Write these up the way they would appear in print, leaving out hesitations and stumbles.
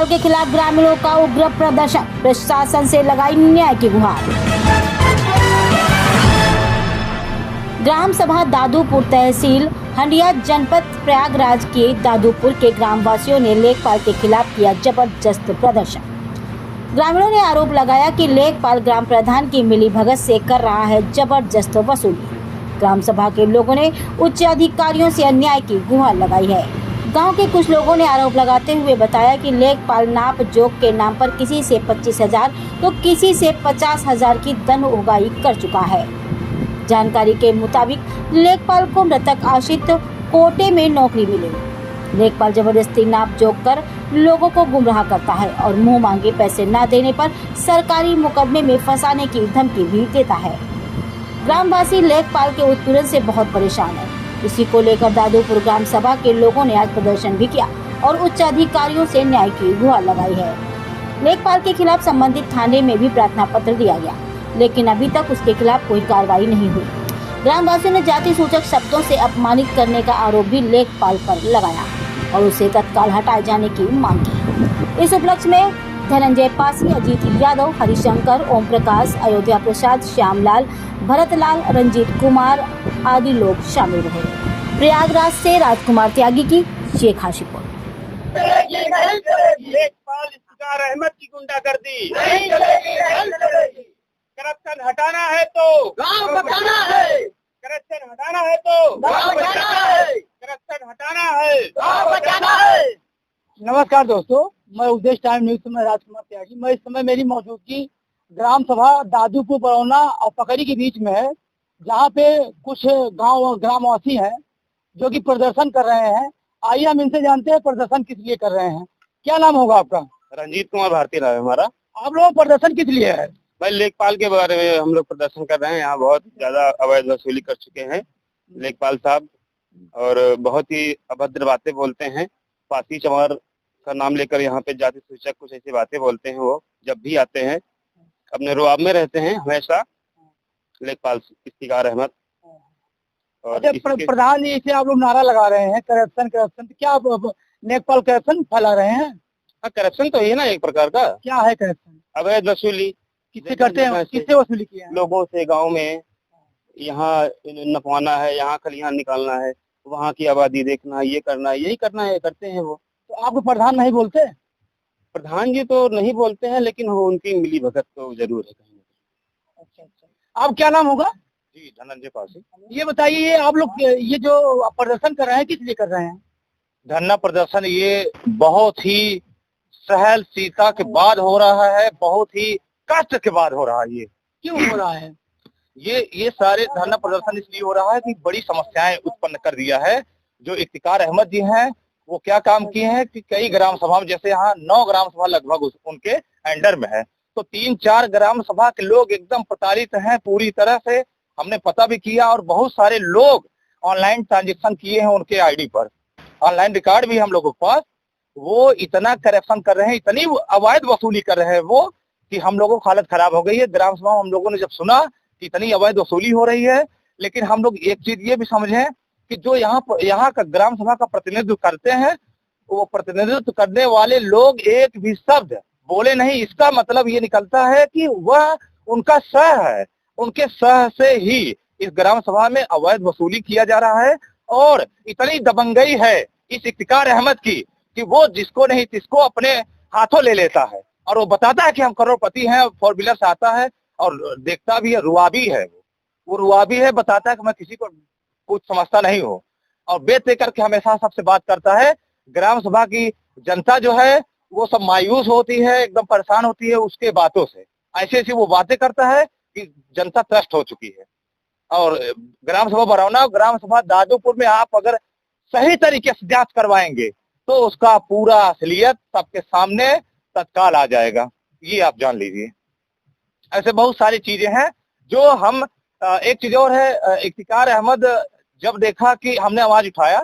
लेखपाल के खिलाफ ग्रामीणों का उग्र प्रदर्शन, प्रशासन से लगाई न्याय की गुहार। ग्राम सभा दादूपुर तहसील हंडिया जनपद प्रयागराज के दादूपुर के ग्रामवासियों ने लेखपाल के खिलाफ किया जबरदस्त प्रदर्शन। ग्रामीणों ने आरोप लगाया कि लेखपाल ग्राम प्रधान की मिलीभगत से कर रहा है जबरदस्त वसूली। ग्राम सभा के लोगों ने उच्च अधिकारियों से अन्याय की गुहार लगाई है। गांव के कुछ लोगों ने आरोप लगाते हुए बताया कि लेखपाल नाप जोक के नाम पर किसी से 25,000 तो किसी से 50,000 की धन उगाही कर चुका है। जानकारी के मुताबिक लेखपाल को मृतक आश्रित कोटे में नौकरी मिली। लेखपाल जबरदस्ती नाप जोक कर लोगों को गुमराह करता है और मुंह मांगे पैसे न देने पर सरकारी मुकदमे में फंसाने की धमकी भी देता है। ग्रामवासी लेखपाल के उत्पीड़न से बहुत परेशान है। इसी को लेकर दादूपुर ग्राम सभा के लोगों ने आज प्रदर्शन भी किया और उच्च अधिकारियों से न्याय की गुहार लगाई है। लेखपाल के खिलाफ संबंधित थाने में भी प्रार्थना पत्र दिया गया, लेकिन अभी तक उसके खिलाफ कोई कार्रवाई नहीं हुई। ग्रामवासियों ने जाति सूचक शब्दों से अपमानित करने का आरोप भी लेखपाल पर लगाया और उसे तत्काल हटाए जाने की मांग की। इस उपलक्ष्य में धनंजय पासी, अजीत यादव, हरिशंकर, ओम प्रकाश, अयोध्या प्रसाद, श्यामलाल, भरतलाल, रंजीत कुमार आदि लोग शामिल रहे। प्रयागराज से राजकुमार त्यागी की शेख हाशिपुर। लेखपाल इफ्तिकार अहमद की गुंडागर्दी नहीं चलेगी। करप्शन हटाना है तो गांव बचाना है। करप्शन हटाना है तो गांव बचाना है। करप्शन हटाना है गांव बचाना है। नमस्कार दोस्तों, मैं उद्देश्य टाइम न्यूज में राजकुमार त्यागी। मैं इस समय मेरी मौजूदगी ग्राम सभा दादूपुर बरौना और पकड़ी के बीच में है, जहाँ पे कुछ गांव ग्रामवासी हैं जो कि प्रदर्शन कर रहे हैं। आइए हम इनसे जानते हैं प्रदर्शन किस लिए कर रहे हैं। क्या नाम होगा आपका? रंजीत कुमार भारती नाम है हमारा। आप लोग प्रदर्शन किस लिए है? भाई लेखपाल के बारे में हम लोग प्रदर्शन कर रहे हैं। यहाँ बहुत ज्यादा अवैध वसूली कर चुके हैं लेखपाल साहब और बहुत ही अभद्र बातें बोलते हैं। पासी चमार का नाम लेकर यहाँ पे जाति सूचक कुछ ऐसी बातें बोलते हैं। वो जब भी आते हैं अपने रुआब में रहते हैं हमेशा लेखपाल इफ्तिकार अहमद। और प्रधान जी से आप लोग नारा लगा रहे हैं करप्शन करप्शन, क्या आप लेखपाल करप्शन फैला रहे हैं? हाँ, करप्शन तो है ना एक प्रकार का। क्या है करप्शन? अवैध वसूली। किससे करते हैं? किससे वसूली किया है? लोगों से गांव में यहाँ नपवाना है, यहाँ खलिहान निकालना है, वहाँ की आबादी देखना है, ये करना है, यही करना है, करते हैं वो। तो आपको प्रधान नहीं बोलते? प्रधान जी तो नहीं बोलते हैं, लेकिन वो उनकी मिली भगत तो जरूर है कहीं। अच्छा। आप क्या नाम होगा? जी धनंजय पासी। ये बताइए, आप लोग ये जो प्रदर्शन कर रहे हैं किस लिए कर रहे हैं? धरना प्रदर्शन ये बहुत ही सहनशीलता के बाद हो रहा है, बहुत ही कष्ट के बाद हो रहा है। ये क्यों हो रहा है? ये सारे धरना प्रदर्शन इसलिए हो रहा है कि बड़ी समस्याएं उत्पन्न कर दिया है। जो इफ्तिकार अहमद जी हैं वो क्या काम किए हैं कि कई ग्राम सभा में, जैसे यहाँ 9 ग्राम सभा लगभग उनके अंडर में है, तो 3-4 ग्राम सभा के लोग एकदम प्रताड़ित हैं पूरी तरह से। हमने पता भी किया और बहुत सारे लोग ऑनलाइन ट्रांजेक्शन किए हैं उनके आईडी पर, ऑनलाइन रिकॉर्ड भी हम लोगों के पास। वो इतना करप्शन कर रहे हैं, इतनी अवैध वसूली कर रहे हैं वो कि हम लोगों की हालत खराब हो गई है। ग्राम सभा हम लोगों ने जब सुना कि इतनी अवैध वसूली हो रही है, लेकिन हम लोग एक चीज ये भी समझें कि जो यहाँ का ग्राम सभा का प्रतिनिधित्व करते हैं, वो प्रतिनिधित्व करने वाले लोग एक भी शब्द बोले नहीं। इसका मतलब ये निकलता है कि वह उनका सह है, उनके सह से ही इस ग्राम सभा में अवैध वसूली किया जा रहा है। और इतनी दबंगई है इस इफ्तिकार अहमद की कि वो जिसको नहीं तिसको अपने हाथों ले लेता है और वो बताता है कि हम करोड़पति हैं, 4 व्हीलर से आता है और देखता भी है, रुआबी है वो रुआबी है, बताता है कि मैं किसी को कुछ समझता नहीं हूँ और बेच दे करके हमेशा सबसे बात करता है। ग्राम सभा की जनता जो है वो सब मायूस होती है, एकदम परेशान होती है उसके बातों से। ऐसी ऐसी वो बातें करता है कि जनता त्रस्त हो चुकी है। और ग्राम सभा बरौना, ग्राम सभा दादूपुर में आप अगर सही तरीके से जांच करवाएंगे तो उसका पूरा असलियत सबके सामने तत्काल आ जाएगा, ये आप जान लीजिए। ऐसे बहुत सारी चीजें हैं जो हम एक चीज और है, इफ्तिकार अहमद जब देखा कि हमने आवाज उठाया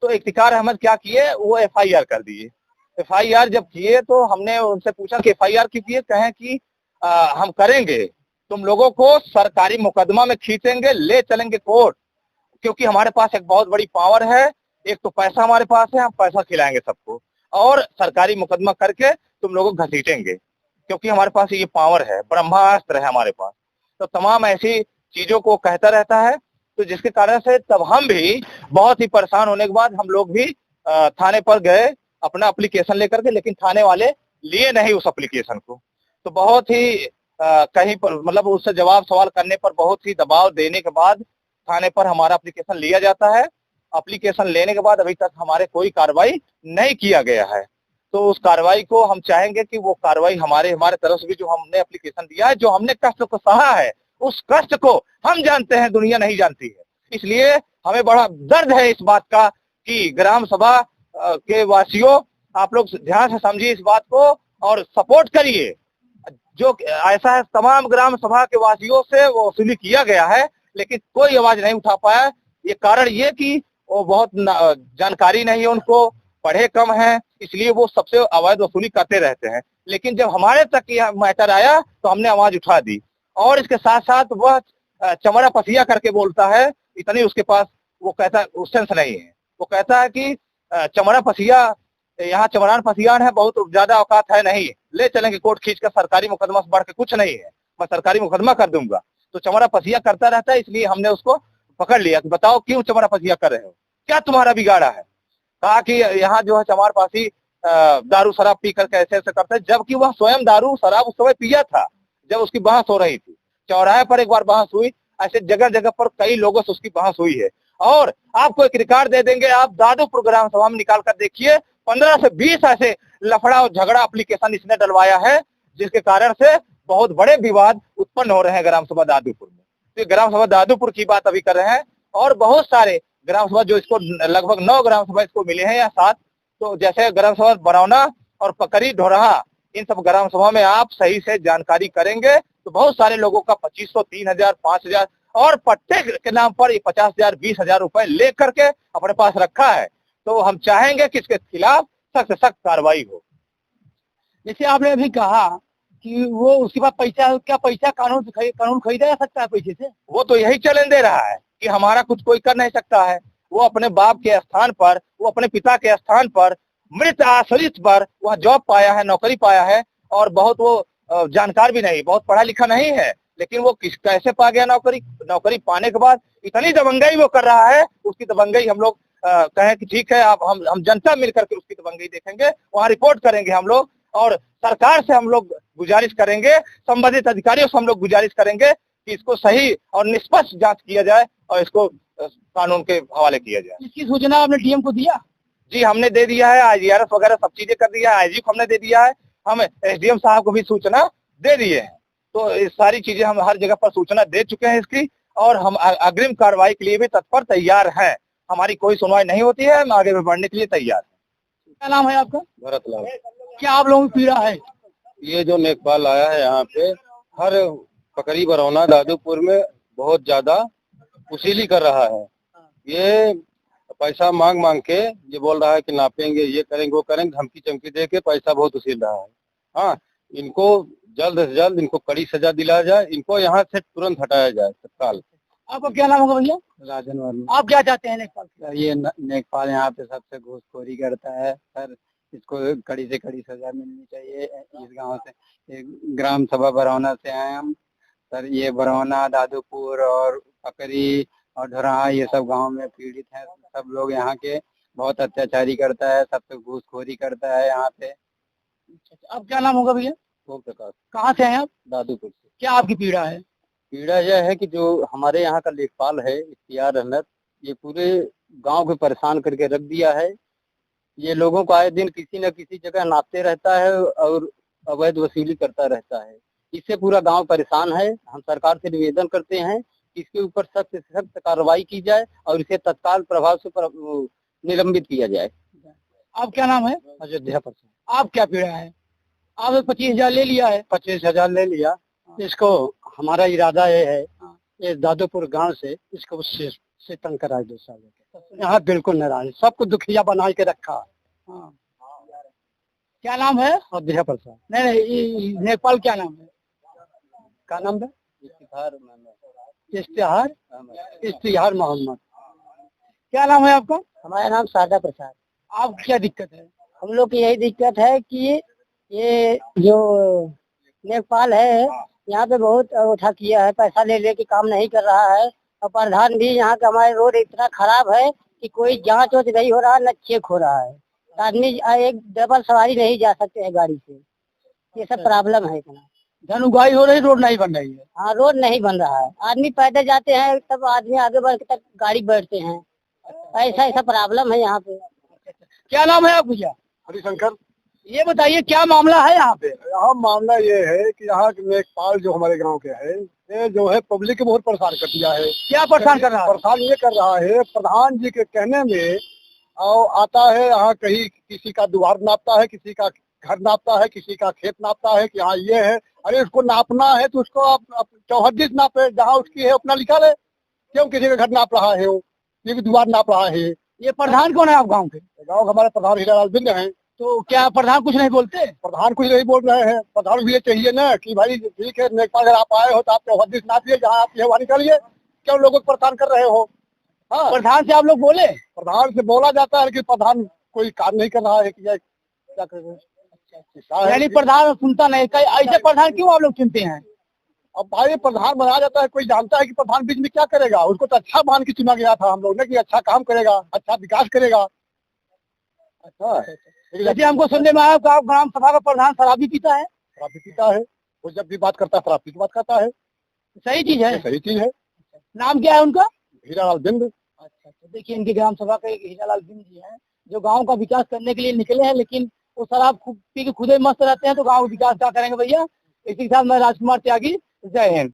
तो इफ्तिकार अहमद क्या किए, वो FIR कर दिए। FIR जब किए तो हमने उनसे पूछा कि FIR क्यों किए? कहें कि हम करेंगे, तुम लोगों को सरकारी मुकदमा में खींचेंगे, ले चलेंगे कोर्ट, क्योंकि हमारे पास एक बहुत बड़ी पावर है। एक तो पैसा हमारे पास है, हम पैसा खिलाएंगे सबको। और सरकारी मुकदमा करके तुम लोगों को घसीटेंगे, क्योंकि हमारे पास ये पावर है, ब्रह्मास्त्र है हमारे पास। तो तमाम ऐसी चीजों को कहता रहता है, तो जिसके कारण से तब हम भी बहुत ही परेशान होने के बाद हम लोग भी थाने पर गए अपना एप्लीकेशन लेकर के, लेकिन थाने वाले लिए नहीं उस एप्लीकेशन को। तो बहुत ही कहीं पर मतलब उससे जवाब सवाल करने पर बहुत ही दबाव देने के बाद थाने पर हमारा एप्लीकेशन लिया जाता है। एप्लीकेशन लेने के बाद अभी तक हमारे कोई कार्रवाई नहीं किया गया है। तो उस कार्रवाई को हम चाहेंगे कि वो कार्रवाई हमारे तरफ से भी जो हमने एप्लीकेशन दिया है, जो हमने कष्ट को सहा है, उस कष्ट को हम जानते हैं, दुनिया नहीं जानती है। इसलिए हमें बड़ा दर्द है इस बात का कि ग्राम सभा के वासियों, आप लोग ध्यान से समझिए इस बात को और सपोर्ट करिए। जो ऐसा है, तमाम ग्राम सभा के वासियों से वो वसूली किया गया है, लेकिन कोई आवाज नहीं उठा पाया। ये कारण ये कि वो बहुत जानकारी नहीं है उनको, पढ़े कम हैं, इसलिए वो सबसे अवैध वसूली करते रहते हैं। लेकिन जब हमारे तक यह मैटर आया तो हमने आवाज उठा दी। और इसके साथ साथ वह चमड़ा पसिया करके बोलता है, इतनी उसके पास वो कहता सेंस नहीं है। वो कहता है कि चमड़ा पसिया, यहाँ चमड़ान पसियान है, बहुत ज्यादा औकात है नहीं, ले चलेंगे कोर्ट खींच कर, सरकारी मुकदमा से बढ़ के कुछ नहीं है, मैं सरकारी मुकदमा कर दूंगा। तो चमड़ा पसिया करता रहता है, इसलिए हमने उसको पकड़ लिया कि बताओ क्यों चमड़ा पसिया कर रहे हो, क्या तुम्हारा बिगाड़ा है। कहा कि यहाँ जो है चमार पासी दारू शराब पी करके ऐसे ऐसे करता है, जबकि वह स्वयं दारू शराब उस समय पिया था जब उसकी बहस हो रही थी। चौराहे पर एक बार बहस हुई, ऐसे जगह जगह पर कई लोगों से उसकी बहस हुई है। और आपको एक रिकॉर्ड दे देंगे, आप दादूपुर ग्राम सभा में निकाल कर देखिए, 15 से 20 ऐसे लफड़ा और झगड़ा एप्लीकेशन इसने डलवाया है, जिसके कारण से बहुत बड़े विवाद उत्पन्न हो रहे हैं ग्राम सभा दादूपुर में। तो ग्राम सभा दादूपुर की बात अभी कर रहे हैं, और बहुत सारे ग्राम सभा जो इसको लगभग 9 ग्राम सभा इसको मिले हैं या 7, तो जैसे ग्राम सभा बरौना और पकरी ढोरहा, इन सब ग्राम सभा में आप सही से जानकारी करेंगे तो बहुत सारे लोगों का 2500, 3000, 5000 और पट्टे के नाम पर 50,000, 20,000 रुपए लेकर के अपने पास रखा है। तो हम चाहेंगे कि इसके खिलाफ सख्त से सख्त कार्रवाई हो। जैसे आपने अभी कहा कि वो उसके पास पैसा, क्या पैसा कानून खरीदा जा सकता है पैसे से? वो तो यही चैलेंज दे रहा है कि हमारा कुछ कोई कर नहीं सकता है। वो अपने बाप के स्थान पर, वो अपने पिता के स्थान पर, मृत आश्रित पर वह जॉब पाया है, नौकरी पाया है, और बहुत वो जानकार भी नहीं, बहुत पढ़ा लिखा नहीं है, लेकिन वो कैसे पा गया नौकरी पाने के बाद इतनी दबंगई वो कर रहा है। उसकी दबंगई हम लोग कहें कि ठीक है, आप हम जनता मिलकर के उसकी दबंगई देखेंगे, वहाँ रिपोर्ट करेंगे हम लोग, और सरकार से हम लोग गुजारिश करेंगे, संबंधित अधिकारियों से हम लोग गुजारिश करेंगे कि इसको सही और निष्पक्ष जांच किया जाए और इसको कानून के हवाले किया जाए। इसकी सूचना आपने डीएम को दिया? जी, हमने दे दिया है, आईजीआरएस वगैरह सब चीजें कर दिया है, आईजी को हमने दे दिया है, हम एसडीएम साहब को भी सूचना दे दिए हैं। तो इस सारी चीजें हम हर जगह पर सूचना दे चुके हैं इसकी, और हम अग्रिम कार्रवाई के लिए भी तत्पर तैयार हैं। हमारी कोई सुनवाई नहीं होती है, हम आगे बढ़ने के लिए तैयार हैं। क्या नाम है आपका? भरत लाल। क्या आप लोगों की पीड़ा है? ये जो नेकपाल आया है यहाँ पे, हर पकड़ी बरौना दादूपुर में बहुत ज्यादा उसीली कर रहा है। ये पैसा मांग के ये बोल रहा है कि नापेंगे, ये करेंगे, वो करेंगे, धमकी चमकी दे के पैसा बहुत उसील रहा है। हाँ, इनको जल्द से जल्द इनको कड़ी सजा दिलाया जाए, इनको यहाँ से तुरंत हटाया जाए तत्काल। आपका क्या नाम होगा भैया? राजन वर्मा। आप क्या चाहते हैं नेकपाल? ये नेकपाल यहाँ पे सबसे घूसखोरी करता है सर, इसको कड़ी से कड़ी सजा मिलनी चाहिए। इस गांव से, ग्राम सभा बरौना से आए हम सर। ये बरौना, दादूपुर और पकरी और ढोरहा, ये सब गांव में पीड़ित हैं सब लोग। यहाँ के बहुत अत्याचारी करता है, सबसे घूसखोरी करता है यहाँ पे। अब क्या नाम होगा भैया? ओम प्रकाश। कहाँ से हैं आप? दादूपुर से। क्या आपकी पीड़ा है? पीड़ा यह है कि जो हमारे यहाँ का लेखपाल है इख्तियार अहमद, ये पूरे गांव को परेशान करके रख दिया है। ये लोगों को आए दिन किसी न किसी जगह नापते रहता है और अवैध वसूली करता रहता है। इससे पूरा गांव परेशान है। हम सरकार से निवेदन करते हैं कि इसके ऊपर सख्त से सख्त कार्रवाई की जाए और इसे तत्काल प्रभाव से निलंबित किया जाए। आप क्या नाम है? अयोध्या प्रसाद। आप क्या पीड़ा है? आपने 25,000 ले लिया है? 25,000 ले लिया। इसको हमारा इरादा ये है, ये दादूपुर गांव से इसको उससे तंग कराए 2 साल के। यहाँ बिल्कुल नाराज, सबको दुखिया बना के रखा। हाँ। क्या नाम है? अयोध्या प्रसाद। नहीं, नेपाल क्या नाम है? क्या नाम है? इश्तिहार मोहम्मद। क्या नाम है आपका? हमारा नाम सादा प्रसाद। आप क्या दिक्कत है? हम लोग की यही दिक्कत है कि ये जो लेखपाल है यहाँ पे बहुत उठा किया है, पैसा ले लेके काम नहीं कर रहा है। और प्रधान भी यहाँ का हमारे रोड इतना खराब है कि कोई जांच वाच नहीं हो रहा, न चेक हो रहा है। आदमी एक डबल सवारी नहीं जा सकते हैं गाड़ी से, ये सब प्रॉब्लम है। इतना धन उगाही हो रही, रोड नहीं बन रही है। हाँ, रोड नहीं बन रहा है। आदमी पैदल जाते हैं तब आदमी आगे बढ़ के तक गाड़ी बैठते हैं। ऐसा ऐसा प्रॉब्लम है यहाँ पे। क्या नाम है आप भैया? हरिशंकर। ये बताइए क्या मामला है यहाँ पे? यहाँ मामला ये है कि यहाँ के लेखपाल जो हमारे गांव के है, ये जो है पब्लिक को बहुत परेशान कर दिया है। क्या परेशान कर रहा है? परेशान ये कर रहा है, प्रधान जी के कहने में और आता है यहाँ कहीं किसी का द्वार नापता है, किसी का घर नापता है, किसी का खेत नापता है कि हाँ ये है। अरे उसको नापना है तो उसको आप चौहद्दी से नापे, जहाँ उसकी है अपना लिखा ले। क्यों किसी का घर नाप रहा है, वो ये भी द्वार नाप रहा है। ये प्रधान कौन है आप गाँव के? गाँव हमारे प्रधान हीरालाल बिंद है। तो क्या प्रधान कुछ नहीं बोलते? प्रधान कुछ नहीं बोल रहे हैं। प्रधान भी ये चाहिए ना कि भाई ठीक है, लेखपाल अगर आप आए हो तो आप चौहद्दी से नापिए, जहाँ आप वहाँ निकालिए। क्यों लोगों को परेशान कर रहे हो? हाँ, प्रधान से आप लोग बोले? प्रधान से बोला जाता है लेकिन प्रधान कोई काम नहीं कर रहा है कि क्या कर रहे हैं। यानी प्रधान सुनता नहीं। ऐसे प्रधान क्यों आप लोग चुनते हैं? अब भाई प्रधान बनाया जाता है, कोई जानता है कि प्रधान बीच में क्या करेगा? उसको तो अच्छा मान के चुना गया था हम लोग ने कि अच्छा काम करेगा, अच्छा विकास करेगा। अच्छा जैसे हमको सुनने में आया कि आप ग्राम सभा का प्रधान शराबी पीता है। शराबी पीता है, वो जब भी बात करता है शराबी की बात करता है। सही चीज है? सही चीज है। नाम क्या है उनका? हीरालाल बिंद। अच्छा, तो देखिए इनकी ग्राम सभा का एक हीरालाल बिंद जी हैं, जो गांव का विकास करने के लिए निकले हैं, लेकिन वो शराब पी के खुद ही मस्त रहते हैं, तो गांव का विकास क्या करेंगे भैया। इसी के साथ मैं राजकुमार त्यागी, जय हिंद।